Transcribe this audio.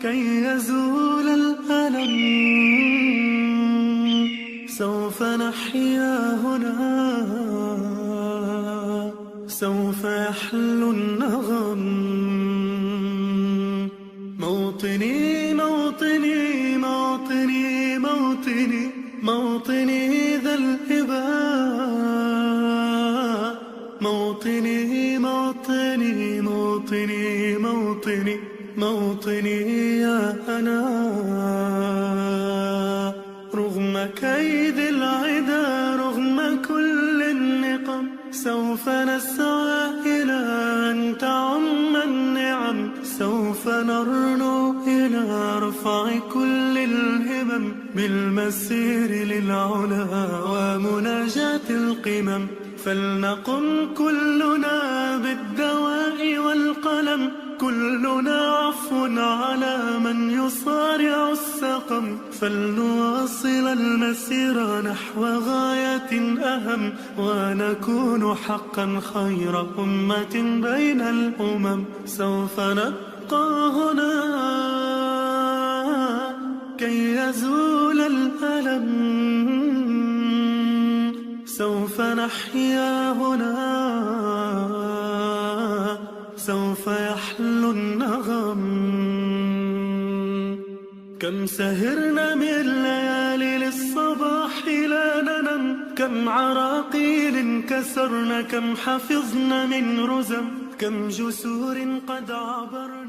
كي يزول الألم. سوف نحيا هنا، سوف يحلو النغم. موطني موطني موطني موطني موطني ذا الإباء. موطني موطني موطني موطني موطني يا أنا. رغم كيد العدا، رغم كل النقم، سوف نسعى إلى أن تعم النعم. سوف نرنو إلى رفع كل الهمم، بالمسير للعلا ومناجاة القمم. فلنقم كلنا بالدواء والقلم، كلنا عفو على من يصارع السقم. فلنواصل المسير نحو غاية أهم، ونكون حقا خير أمة بين الأمم. سوف نبقى هنا كي يزول الألم. سوف نحيا هنا، سوف يحلو النغم. كم سهرنا من ليالي للصباح لا ننم، كم عراقيل كسرنا، كم حفظنا من رزم، كم جسور قد عبرنا.